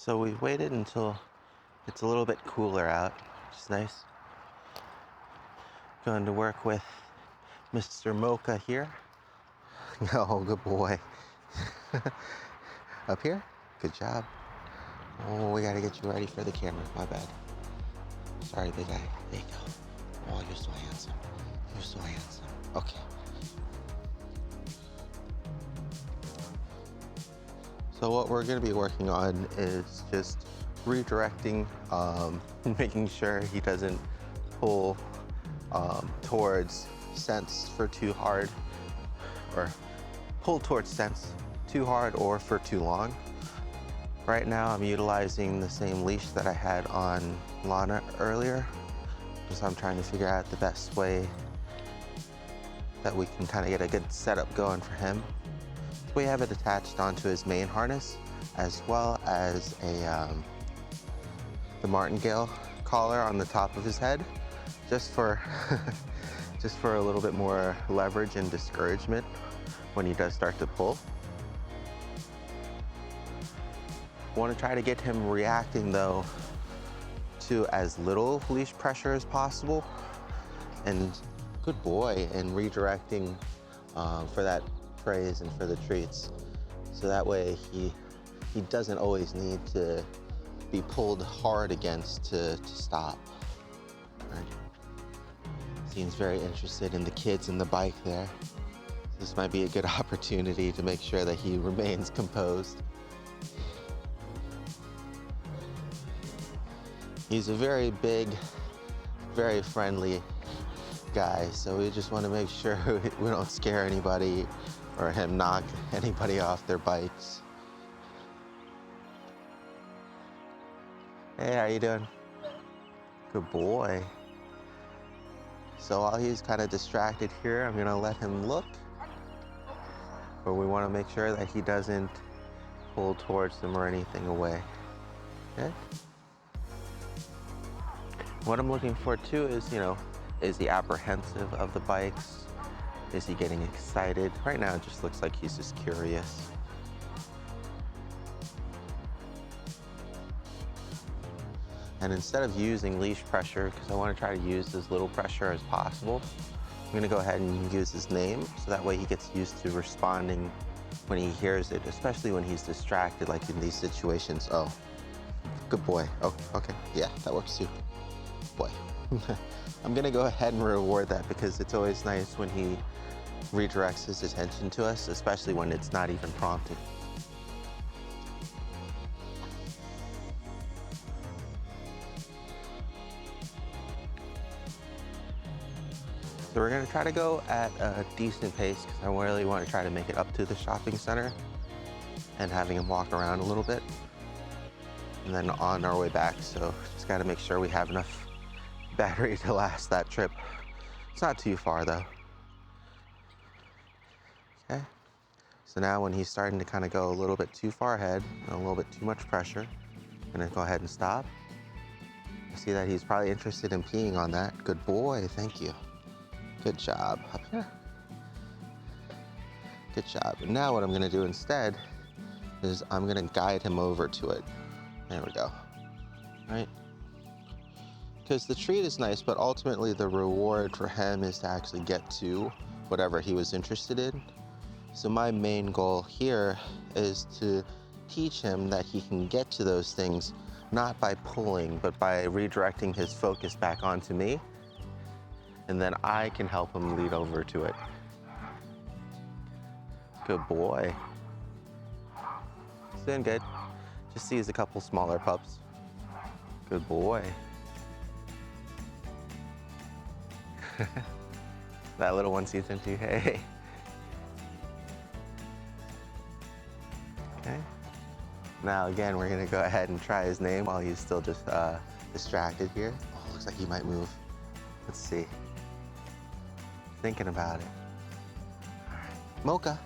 So we waited until it's a little bit cooler out, which is nice. Going to work with Mr. Mocha here. Oh, good boy. Up here? Good job. Oh, we gotta get you ready for the camera. My bad. Sorry, big guy. There you go. Oh, you're so handsome. You're so handsome. Okay. So what we're gonna be working on is just redirecting, making sure he doesn't pull towards scents for too hard, or pull towards scents too hard or for too long. Right now I'm utilizing the same leash that I had on Lana earlier, because I'm trying to figure out the best way that we can kind of get a good setup going for him. So we have it attached onto his main harness, as well as the martingale collar on the top of his head, just for just for a little bit more leverage and discouragement when he does start to pull. Want to try to get him reacting though to as little leash pressure as possible, and good boy, and redirecting for that praise and for the treats, so that way he doesn't always need to be pulled hard against to stop. Right? Seems very interested in the kids and the bike there. This might be a good opportunity to make sure that he remains composed. He's a very big, very friendly guy, so we just want to make sure we don't scare anybody or him knock anybody off their bikes. Hey, how you doing? Good boy. So while he's kind of distracted here, I'm gonna let him look, but we want to make sure that he doesn't pull towards them or anything away. Okay? What I'm looking for too is, is he apprehensive of the bikes? Is he getting excited? Right now it just looks like he's just curious. And instead of using leash pressure, because I want to try to use as little pressure as possible, I'm going to go ahead and use his name, so that way he gets used to responding when he hears it, especially when he's distracted, like in these situations. Oh, good boy. Oh, okay. Yeah, that works too. Boy. I'm going to go ahead and reward that, because it's always nice when he redirects his attention to us, especially when it's not even prompted. So we're gonna try to go at a decent pace, because I really want to try to make it up to the shopping center and having him walk around a little bit. And then on our way back, so just gotta make sure we have enough battery to last that trip. It's not too far though. Okay. So now when he's starting to kind of go a little bit too far ahead, and a little bit too much pressure, I'm gonna go ahead and stop. I see that he's probably interested in peeing on that. Good boy, thank you. Good job. Up here. Good job. And now what I'm gonna do instead is I'm gonna guide him over to it. There we go. Right? Because the treat is nice, but ultimately the reward for him is to actually get to whatever he was interested in. So my main goal here is to teach him that he can get to those things not by pulling, but by redirecting his focus back onto me. And then I can help him lead over to it. Good boy. He's doing good. Just sees a couple smaller pups. Good boy. That little one sees him too. Hey. Okay. Now again, we're gonna go ahead and try his name while he's still just distracted here. Oh, looks like he might move. Let's see. Thinking about it. All right. Mocha.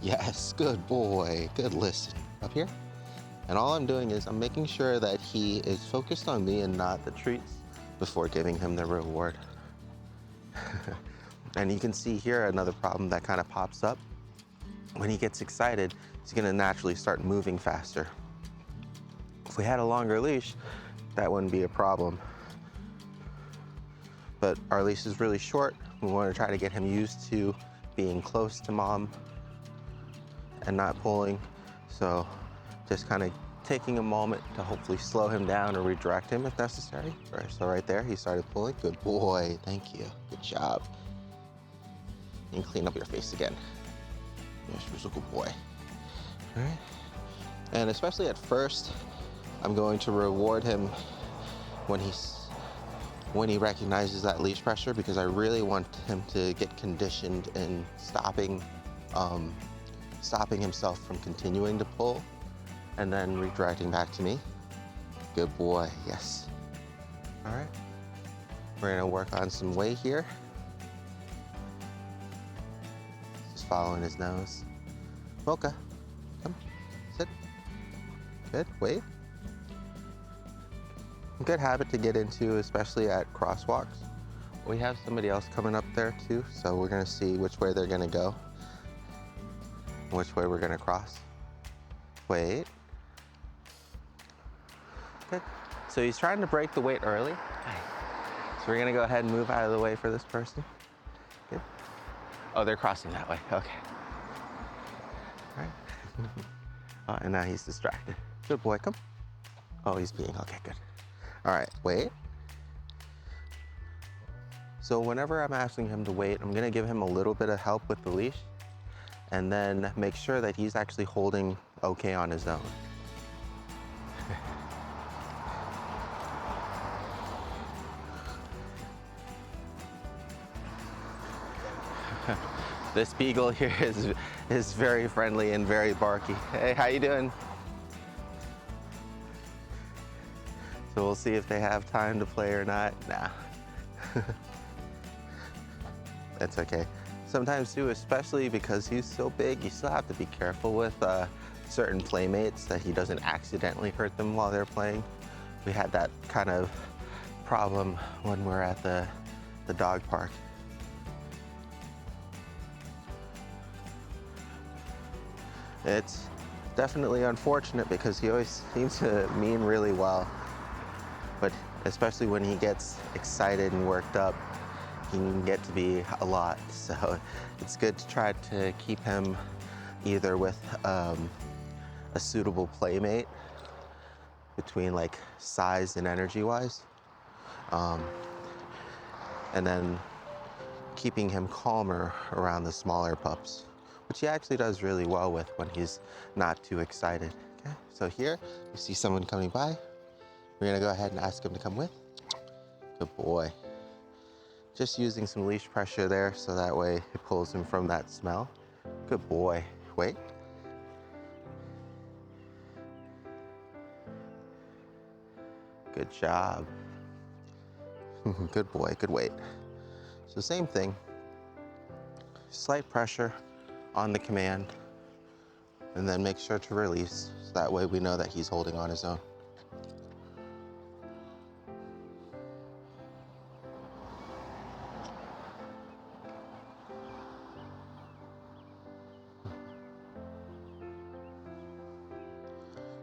Yes, good boy. Good listen. Up here. And all I'm doing is I'm making sure that he is focused on me and not the treats before giving him the reward. And you can see here another problem that kind of pops up. When he gets excited, he's gonna naturally start moving faster. If we had a longer leash, that wouldn't be a problem. But our leash is really short. We want to try to get him used to being close to mom and not pulling. So just kind of taking a moment to hopefully slow him down or redirect him if necessary. All right, so right there, he started pulling. Good boy, thank you, good job. You can clean up your face again. Yes, you're a good boy. All right, and especially at first, I'm going to reward him when he recognizes that leash pressure, because I really want him to get conditioned in stopping himself from continuing to pull and then redirecting back to me. Good boy, yes. All right, we're gonna work on some weight here. Just following his nose. Mocha, come, sit. Good, wait. Good habit to get into, especially at crosswalks. We have somebody else coming up there too, so we're gonna see which way they're gonna go, which way we're gonna cross. Wait. Good. So he's trying to break the weight early. So we're gonna go ahead and move out of the way for this person. Good. Oh, they're crossing that way, okay. All right. Oh, and now he's distracted. Good boy, come. Oh, he's peeing, okay, good. All right, wait. So whenever I'm asking him to wait, I'm gonna give him a little bit of help with the leash and then make sure that he's actually holding okay on his own. This beagle here is very friendly and very barky. Hey, how you doing? So we'll see if they have time to play or not. Nah. That's okay. Sometimes too, especially because he's so big, you still have to be careful with certain playmates that he doesn't accidentally hurt them while they're playing. We had that kind of problem when we're at the dog park. It's definitely unfortunate because he always seems to mean really well. But especially when he gets excited and worked up, he can get to be a lot. So it's good to try to keep him either with a suitable playmate between like size and energy wise. And then keeping him calmer around the smaller pups, which he actually does really well with when he's not too excited. Okay, so here you see someone coming by. We're gonna go ahead and ask him to come with. Good boy. Just using some leash pressure there so that way it pulls him from that smell. Good boy. Wait. Good job. Good boy, good weight. So same thing, slight pressure on the command and then make sure to release so that way we know that he's holding on his own.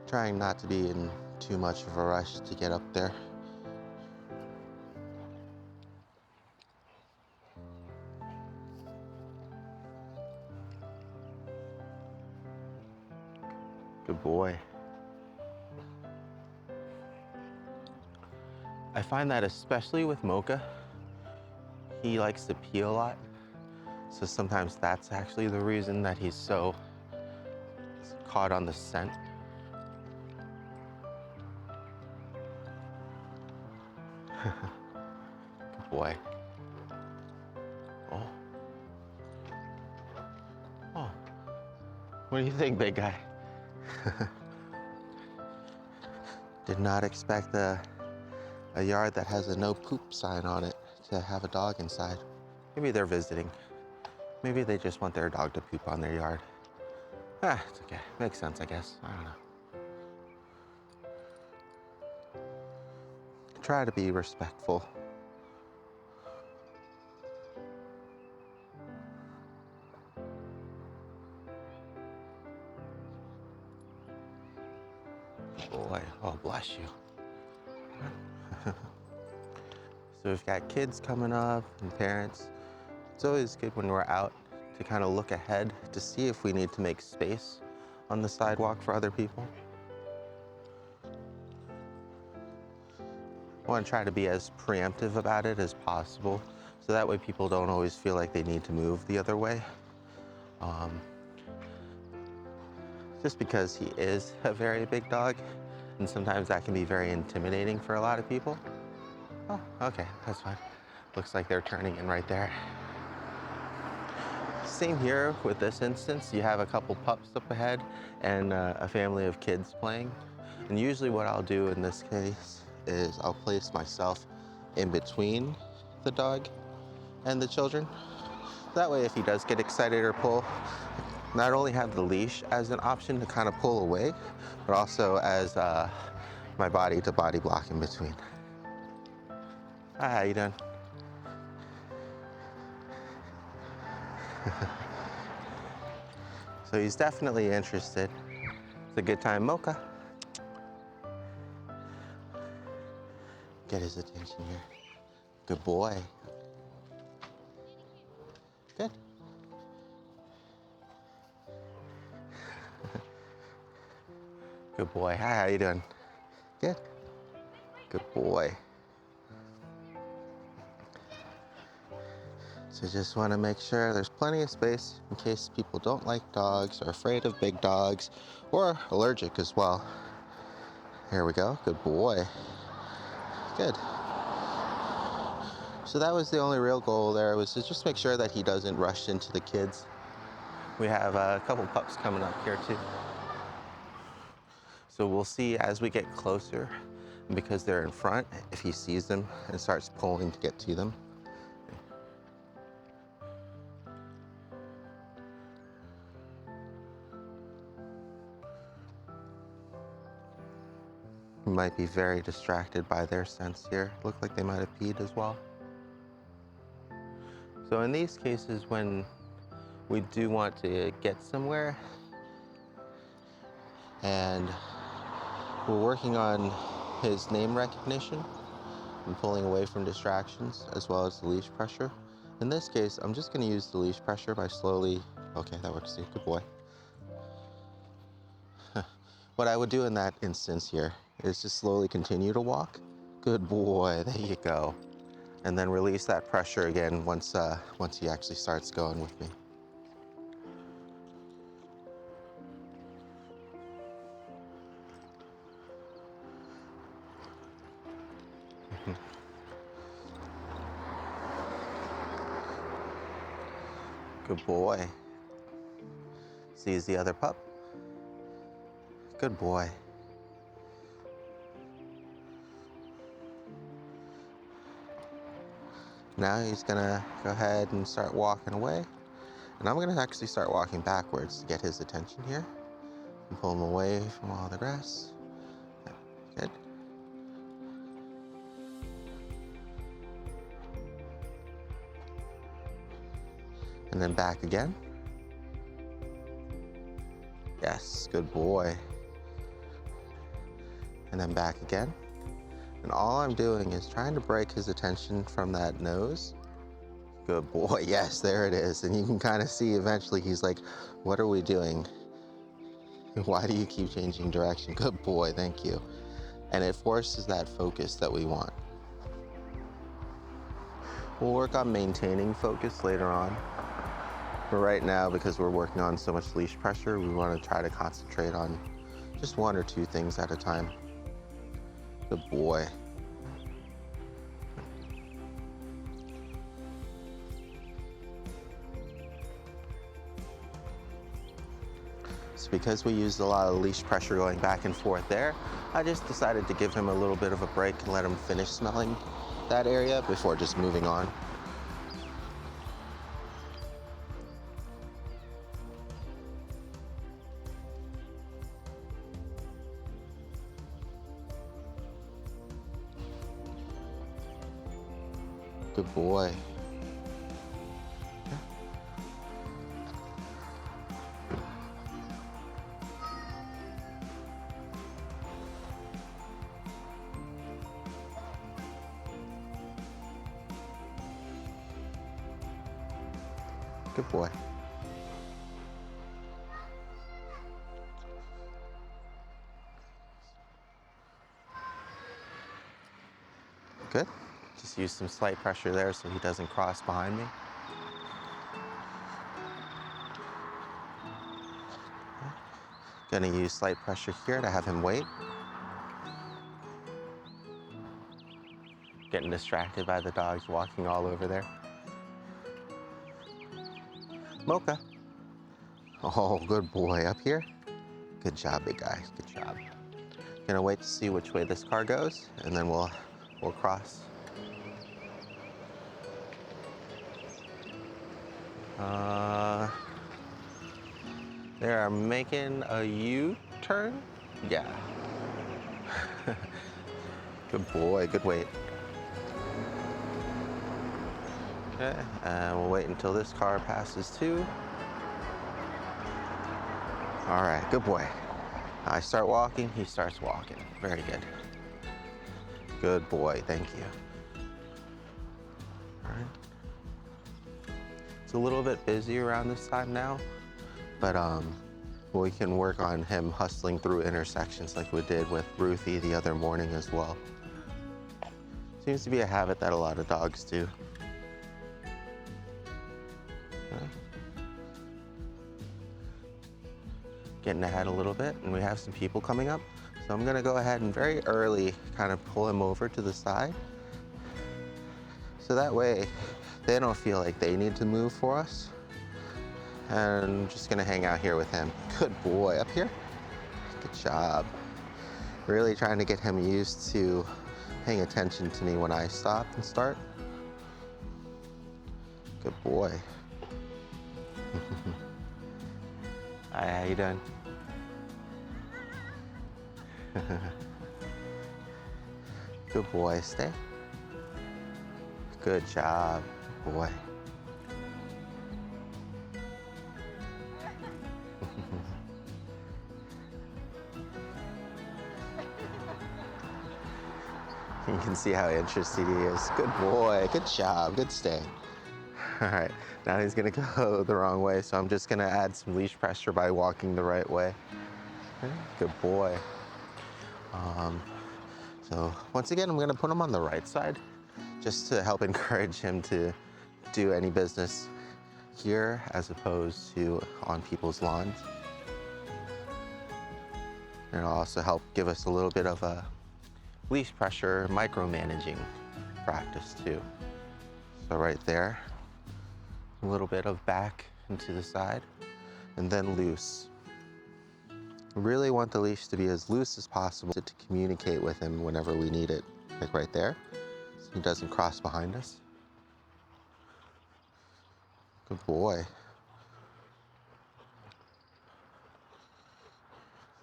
Trying not to be in too much of a rush to get up there. Good boy. I find that especially with Mocha, he likes to pee a lot. So sometimes that's actually the reason that he's so caught on the scent. Good boy. Oh. Oh. What do you think, big guy? Did not expect a yard that has a no poop sign on it to have a dog inside. Maybe they're visiting. Maybe they just want their dog to poop on their yard. Ah, it's okay. Makes sense, I guess. I don't know. Try to be respectful. Yeah. boy. Oh, bless you. So we've got kids coming up and parents. It's always good when we're out to kind of look ahead to see if we need to make space on the sidewalk for other people. I want to try to be as preemptive about it as possible, so that way people don't always feel like they need to move the other way. Just because he is a very big dog, and sometimes that can be very intimidating for a lot of people. Oh, okay, that's fine. Looks like they're turning in right there. Same here with this instance. You have a couple pups up ahead and a family of kids playing. And usually what I'll do in this case is I'll place myself in between the dog and the children. That way, if he does get excited or pull, not only have the leash as an option to kind of pull away, but also as my body to body block in between. Hi, how you doing? So he's definitely interested. It's a good time, Mocha. Get his attention here. Good boy. Good. Good boy. Hi, how you doing? Good. Good boy. So just want to make sure there's plenty of space in case people don't like dogs or afraid of big dogs or allergic as well. Here we go. Good boy. Good. So that was the only real goal there, was to just make sure that he doesn't rush into the kids. We have a couple pups coming up here too. So we'll see as we get closer, because they're in front, if he sees them and starts pulling to get to them. He might be very distracted by their sense here. Look like they might have peed as well. So in these cases, when we do want to get somewhere and we're working on his name recognition and pulling away from distractions, as well as the leash pressure. In this case, I'm just going to use the leash pressure by slowly, okay, that works too, good boy. What I would do in that instance here is just slowly continue to walk. Good boy, there you go. And then release that pressure again once he actually starts going with me. Good boy. Sees the other pup. Good boy. Now he's gonna go ahead and start walking away. And I'm gonna actually start walking backwards to get his attention here. And pull him away from all the grass. Good. And then back again. Yes, good boy. And then back again. And all I'm doing is trying to break his attention from that nose. Good boy, yes, there it is. And you can kind of see eventually he's like, what are we doing? Why do you keep changing direction? Good boy, thank you. And it forces that focus that we want. We'll work on maintaining focus later on. But right now, because we're working on so much leash pressure, we want to try to concentrate on just one or two things at a time. Good boy. So because we used a lot of leash pressure going back and forth there, I just decided to give him a little bit of a break and let him finish smelling that area before just moving on. Good boy. Good boy. Good. Just use some slight pressure there so he doesn't cross behind me. Gonna use slight pressure here to have him wait. Getting distracted by the dogs walking all over there. Mocha. Oh, good boy. Up here. Good job, big guy. Good job. Gonna wait to see which way this car goes, and then we'll cross. They are making a U-turn. Yeah. Good boy. Good wait. Okay, and we'll wait until this car passes too. All right, good boy. I start walking, he starts walking. Very good. Good boy, thank you. All right. It's a little bit busy around this time now, but we can work on him hustling through intersections like we did with Ruthie the other morning as well. Seems to be a habit that a lot of dogs do. Okay. Getting ahead a little bit, and we have some people coming up. So I'm gonna go ahead and very early kind of pull him over to the side. So that way they don't feel like they need to move for us. And I'm just gonna hang out here with him. Good boy, up here. Good job. Really trying to get him used to paying attention to me when I stop and start. Good boy. Hi, how you doing? Good boy, stay. Good job, boy. You can see how interested he is. Good boy, good job, good stay. All right, now he's gonna go the wrong way, so I'm just gonna add some leash pressure by walking the right way. Okay, good boy. So once again, I'm gonna put him on the right side just to help encourage him to do any business here as opposed to on people's lawns. And it'll also help give us a little bit of a leash pressure micromanaging practice too. So right there, a little bit of back and to the side, and then loose. We really want the leash to be as loose as possible to communicate with him whenever we need it, like right there, so he doesn't cross behind us. Good boy.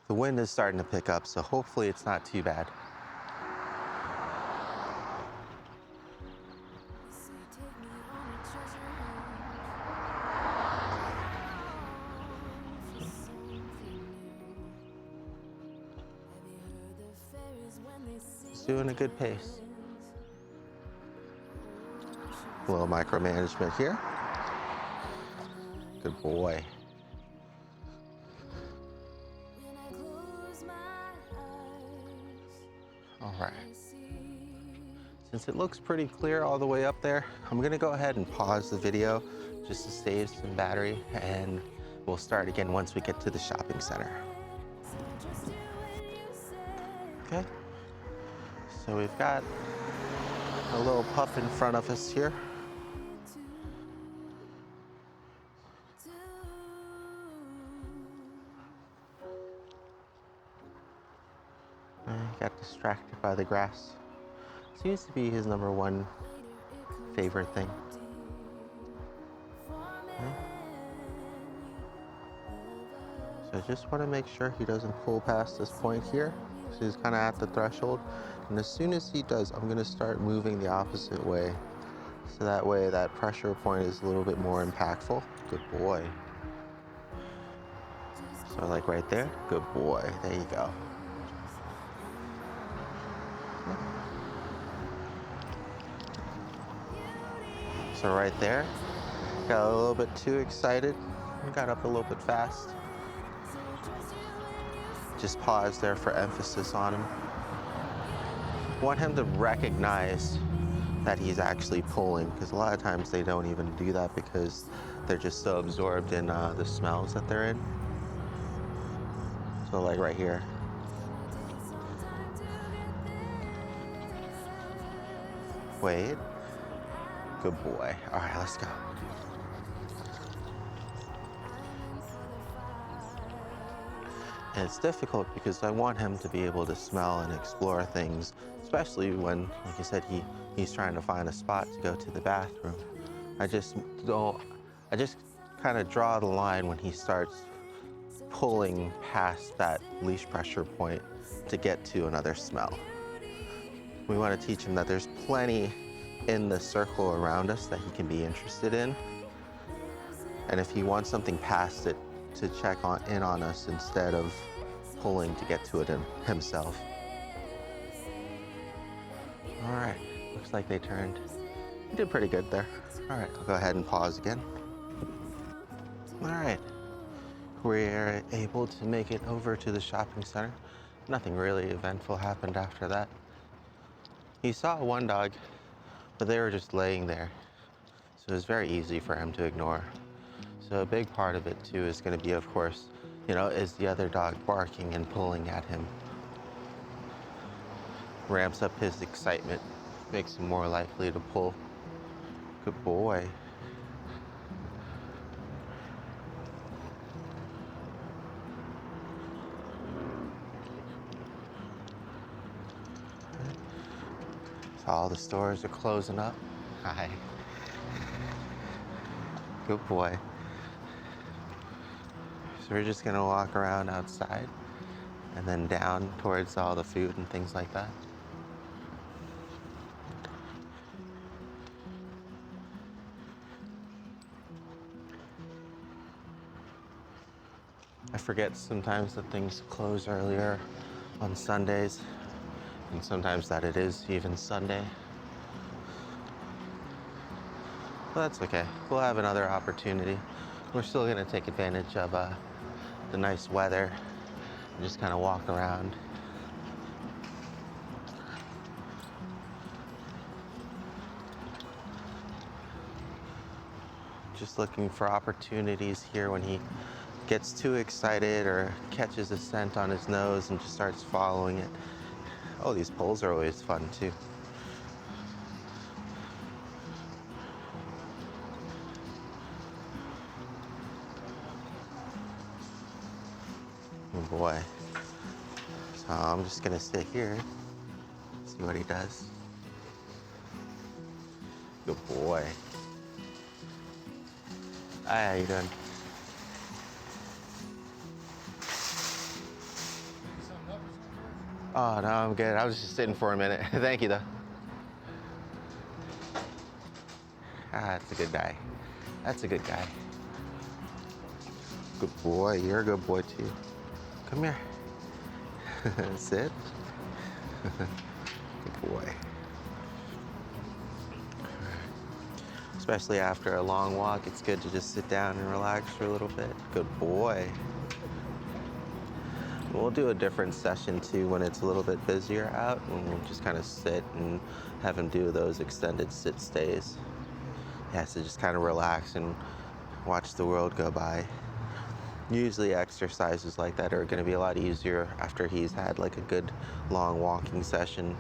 The wind is starting to pick up, so hopefully it's not too bad. He's doing a good pace. A little micromanagement here. Good boy. All right. Since it looks pretty clear all the way up there, I'm gonna go ahead and pause the video just to save some battery, and we'll start again once we get to the shopping center. Okay. So we've got a little pup in front of us here. Got distracted by the grass. Seems to be his #1 favorite thing. Okay. So I just want to make sure he doesn't pull past this point here. So he's kind of at the threshold. And as soon as he does, I'm going to start moving the opposite way. So that way that pressure point is a little bit more impactful. Good boy. So like right there, good boy. There you go. So right there, Got a little bit too excited. Got up a little bit fast. Just pause there for emphasis on him. Want him to recognize that he's actually pulling, because a lot of times they don't even do that because they're just so absorbed in the smells that they're in. So like right here. Wait. Good boy. All right, let's go. And it's difficult because I want him to be able to smell and explore things, especially when, like I said, he's trying to find a spot to go to the bathroom. I just kind of draw the line when he starts pulling past that leash pressure point to get to another smell. We want to teach him that there's plenty in the circle around us that he can be interested in. And if he wants something past it, to check in on us instead of pulling to get to it himself. All right, looks like they turned. You did pretty good there. All right, I'll go ahead and pause again. All right, we're able to make it over to the shopping center. Nothing really eventful happened after that. He saw one dog, but they were just laying there. So it was very easy for him to ignore. So a big part of it too is going to be, of course, is the other dog barking and pulling at him. Ramps up his excitement, makes him more likely to pull. Good boy. So all the stores are closing up. Hi. Good boy. So we're just gonna walk around outside and then down towards all the food and things like that. I forget sometimes that things close earlier on Sundays, and sometimes that it is even Sunday. Well, that's okay. We'll have another opportunity. We're still gonna take advantage of the nice weather and just kind of walk around. Just looking for opportunities here when he gets too excited or catches a scent on his nose and just starts following it. Oh, these poles are always fun too. Oh boy. So I'm just gonna sit here, see what he does. Good boy. Hi, how you doing? Oh, no, I'm good. I was just sitting for a minute. Thank you, though. Ah, that's a good guy. That's a good guy. Good boy. You're a good boy, too. Come here. Sit. Good boy. Especially after a long walk, it's good to just sit down and relax for a little bit. Good boy. We'll do a different session too when it's a little bit busier out, and we'll just kind of sit and have him do those extended sit stays. He has to just kind of relax and watch the world go by. Usually exercises like that are going to be a lot easier after he's had like a good long walking session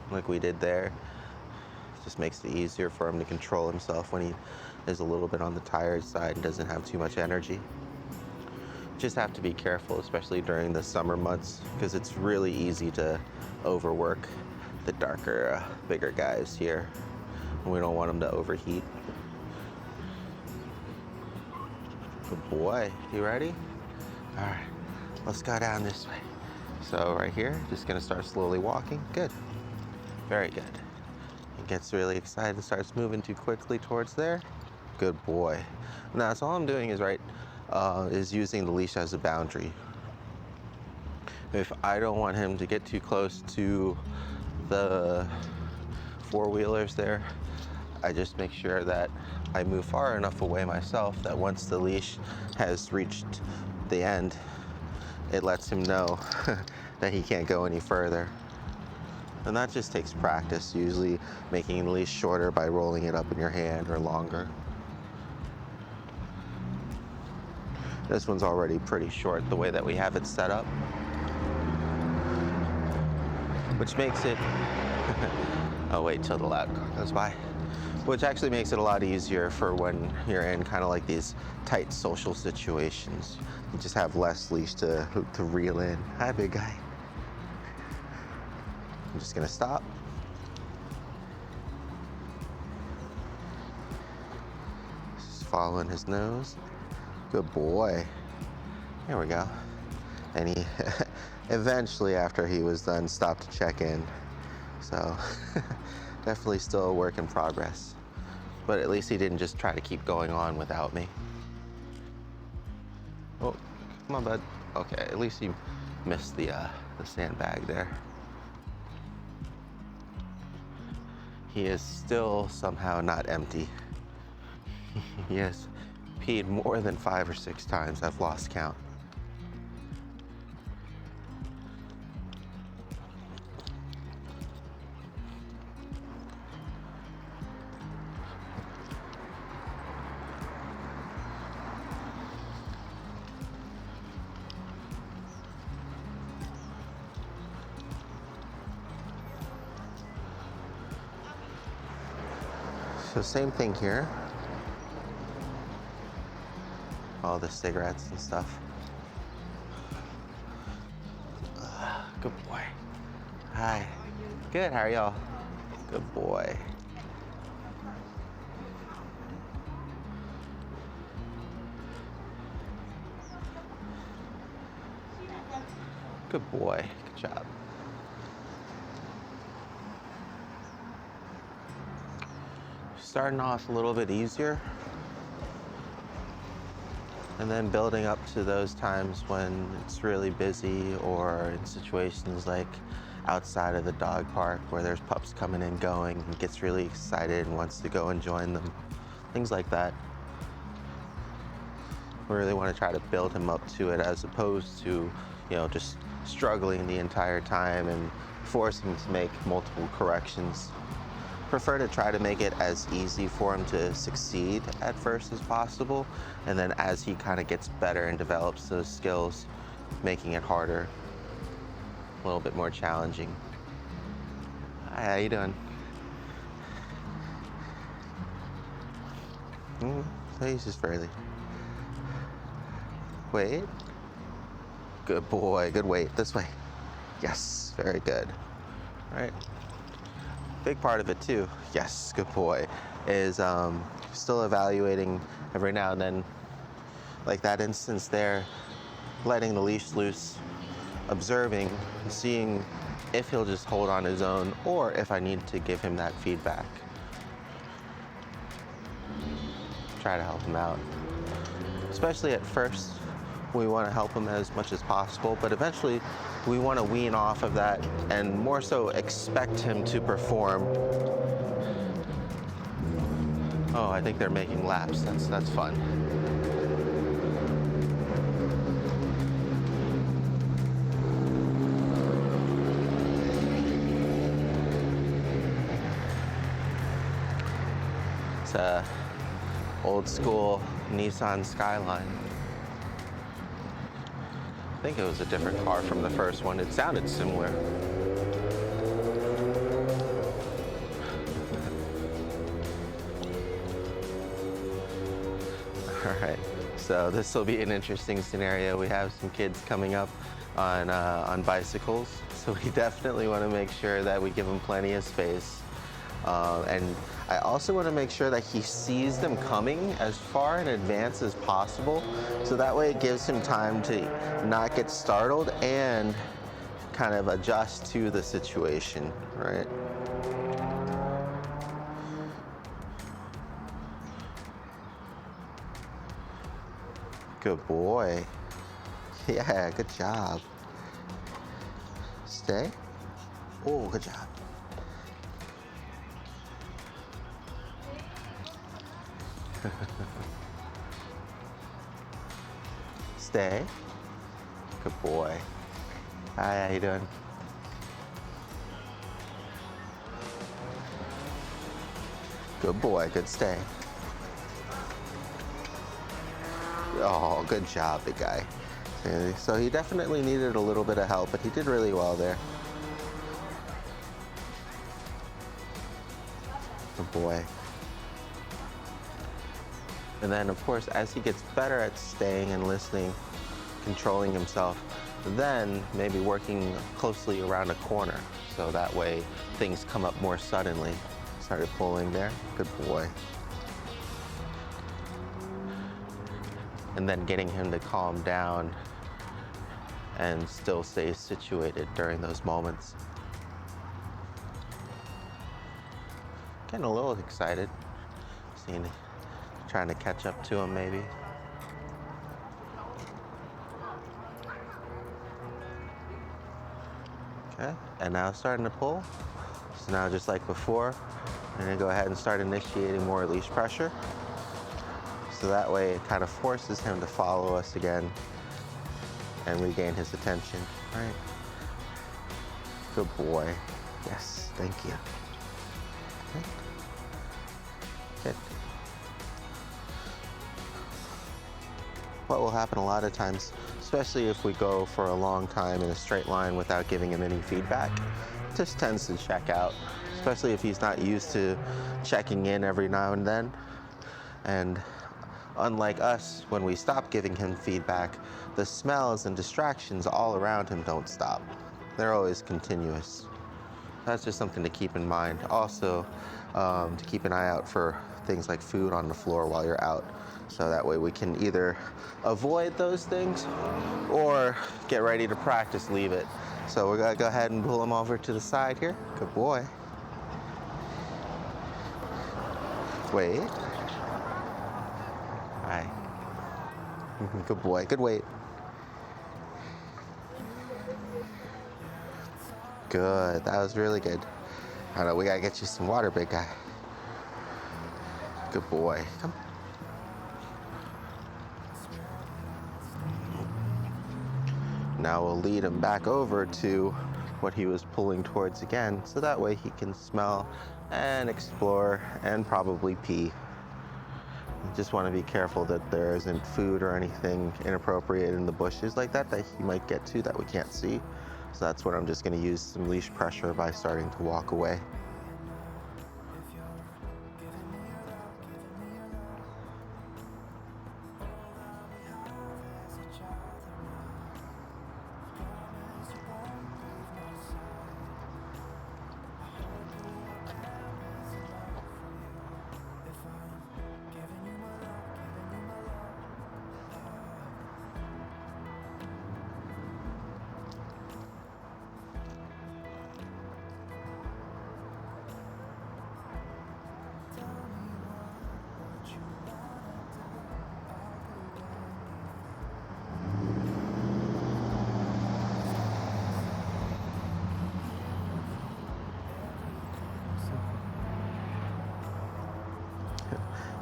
like we did there. It just makes it easier for him to control himself when he is a little bit on the tired side and doesn't have too much energy. Just have to be careful, especially during the summer months, because it's really easy to overwork the darker, bigger guys here. We don't want them to overheat. Good boy. You ready? All right, let's go down this way. So right here, just gonna start slowly walking. Good. Very good. He gets really excited and starts moving too quickly towards there. Good boy. Now, so all I'm doing is using the leash as a boundary. If I don't want him to get too close to the four-wheelers there, I just make sure that I move far enough away myself that once the leash has reached the end, it lets him know that he can't go any further. And that just takes practice, usually making the leash shorter by rolling it up in your hand or longer. This one's already pretty short the way that we have it set up, which makes it, oh wait till the loud car goes by, which actually makes it a lot easier for when you're in kind of like these tight social situations. You just have less leash to reel in. Hi, big guy. I'm just gonna stop. Just following his nose. Good boy. There we go. And he eventually, after he was done, stopped to check in. So definitely still a work in progress. But at least he didn't just try to keep going on without me. Oh, come on, bud. Okay, at least he missed the sandbag there. He is still somehow not empty. He has peed more than 5 or 6 times. I've lost count. So same thing here. All the cigarettes and stuff. Good boy. Hi. Good, how are y'all? Good boy. Good boy, good job. Starting off a little bit easier, and then building up to those times when it's really busy, or in situations like outside of the dog park where there's pups coming and going and gets really excited and wants to go and join them. Things like that. We really want to try to build him up to it, as opposed to, you know, just struggling the entire time and forcing him to make multiple corrections. Prefer to try to make it as easy for him to succeed at first as possible, and then as he kind of gets better and develops those skills, making it harder, a little bit more challenging. Hi, how you doing? He's just fairly. Wait. Good boy, good weight, this way. Yes, very good. All right. Big part of it too, yes, good boy, is still evaluating every now and then, like that instance there, letting the leash loose, observing, seeing if he'll just hold on his own or if I need to give him that feedback. Try to help him out. Especially at first, we want to help him as much as possible, but eventually we want to wean off of that and more so expect him to perform. Oh, I think they're making laps. That's fun. It's a old school Nissan Skyline. I think it was a different car from the first one. It sounded similar. All right, so this will be an interesting scenario. We have some kids coming up on bicycles, so we definitely want to make sure that we give them plenty of space. And I also want to make sure that he sees them coming as far in advance as possible, so that way it gives him time to not get startled and kind of adjust to the situation, right? Good boy. Yeah, good job. Stay. Oh, good job. Stay. Good boy. Hi, how you doing? Good boy, good stay. Oh, good job, big guy. So he definitely needed a little bit of help, but he did really well there. Good boy. And then, of course, as he gets better at staying and listening, controlling himself, then maybe working closely around a corner. So that way things come up more suddenly. Started pulling there. Good boy. And then getting him to calm down and still stay situated during those moments. Getting a little excited, trying to catch up to him maybe. Okay, and now starting to pull. So now just like before, I'm gonna go ahead and start initiating more leash pressure. So that way it kind of forces him to follow us again and regain his attention, right? Good boy. Yes, thank you. Okay. Good. What will happen a lot of times, especially if we go for a long time in a straight line without giving him any feedback, just tends to check out, especially if he's not used to checking in every now and then. And unlike us, when we stop giving him feedback, the smells and distractions all around him don't stop. They're always continuous. That's just something to keep in mind. Also, to keep an eye out for things like food on the floor while you're out. So that way we can either avoid those things or get ready to practice, leave it. So we're gonna go ahead and pull him over to the side here. Good boy. Wait. Hi. Good boy, good wait. Good, that was really good. I know, we gotta get you some water, big guy. Good boy, come. Now we'll lead him back over to what he was pulling towards again, so that way he can smell and explore and probably pee. Just want to be careful that there isn't food or anything inappropriate in the bushes like that he might get to that we can't see. So that's what I'm just going to use some leash pressure by starting to walk away.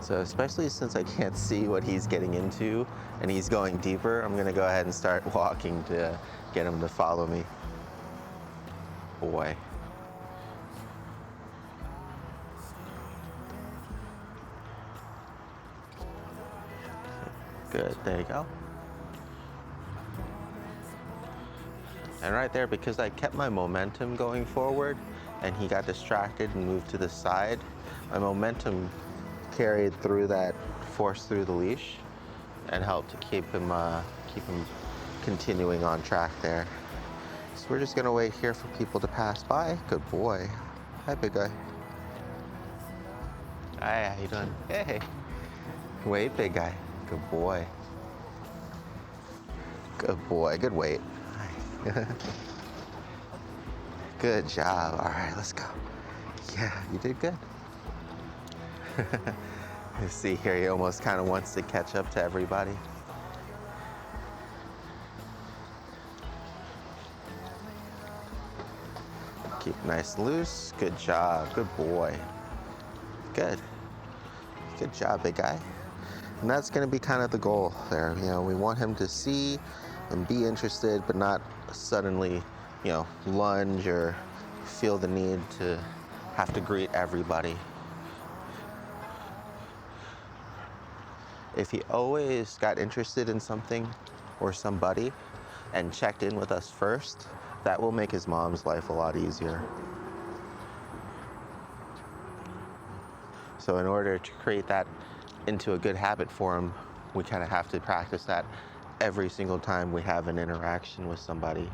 So especially since I can't see what he's getting into and he's going deeper, I'm gonna go ahead and start walking to get him to follow me. Boy. Good, there you go. And right there, because I kept my momentum going forward and he got distracted and moved to the side, my momentum carried through that force through the leash and helped to keep him continuing on track there. So we're just gonna wait here for people to pass by. Good boy. Hi, big guy. Hi, how you doing? Hey. Wait, big guy. Good boy. Good boy, good wait. Hi. Good job. All right, let's go. Yeah, you did good. You see here, he almost kind of wants to catch up to everybody. Keep nice and loose. Good job. Good boy. Good. Good job, big guy. And that's going to be kind of the goal there. You know, we want him to see and be interested, but not suddenly, you know, lunge or feel the need to have to greet everybody. If he always got interested in something or somebody and checked in with us first, that will make his mom's life a lot easier. So in order to create that into a good habit for him, we kind of have to practice that every single time we have an interaction with somebody.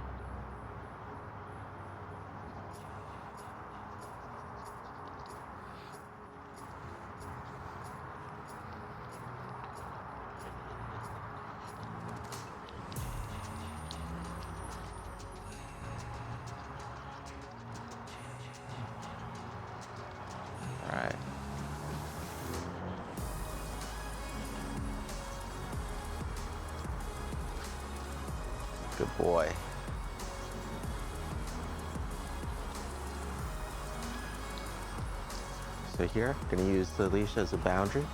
All right. Good boy. So here, gonna use the leash as a boundary.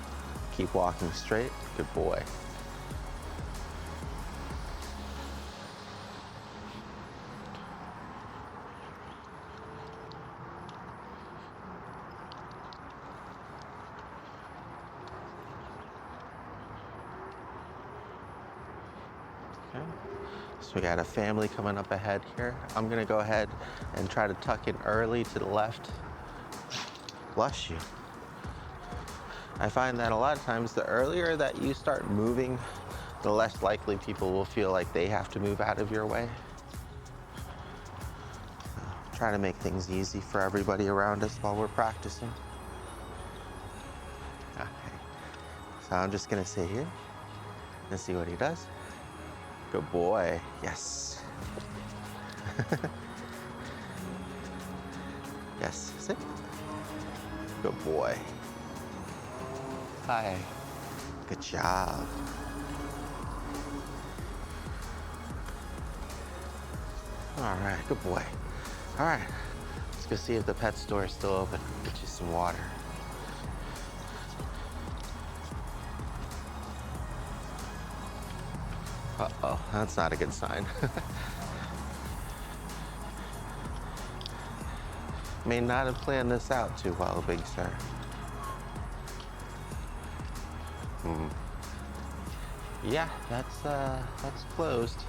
Keep walking straight. Good boy. Okay. So we got a family coming up ahead here. I'm gonna go ahead and try to tuck in early to the left. Bless you. I find that a lot of times the earlier that you start moving, the less likely people will feel like they have to move out of your way. Try to make things easy for everybody around us while we're practicing. Okay. So I'm just gonna sit here and see what he does. Good boy, yes. Yes, sit. Good boy. Hi. Good job. All right, good boy. All right, let's go see if the pet store is still open. Get you some water. Uh-oh, that's not a good sign. May not have planned this out too well, big sir. Yeah, that's closed.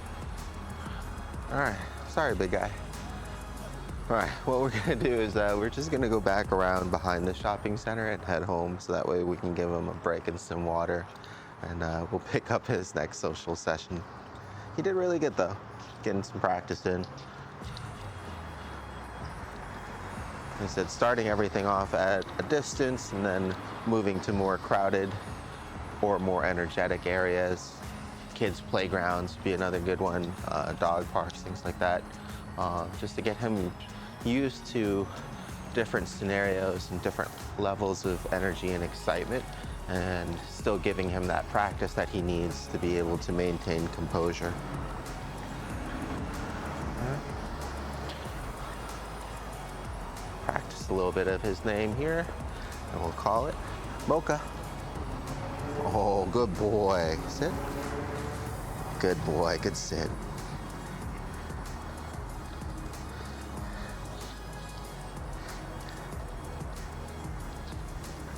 All right, sorry, big guy. All right, what we're gonna do is we're just gonna go back around behind the shopping center and head home, so that way we can give him a break and some water, and we'll pick up his next social session. He did really good though, getting some practice in. He said starting everything off at a distance and then moving to more crowded or more energetic areas. Kids' playgrounds be another good one, dog parks, things like that, just to get him used to different scenarios and different levels of energy and excitement, and still giving him that practice that he needs to be able to maintain composure. Practice a little bit of his name here, and we'll call it Mocha. Oh, good boy. Sit. Good boy, good sit.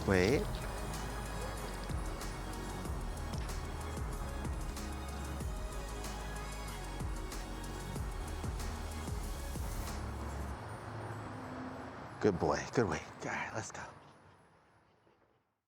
Wait. Good boy, good wait. All right, let's go.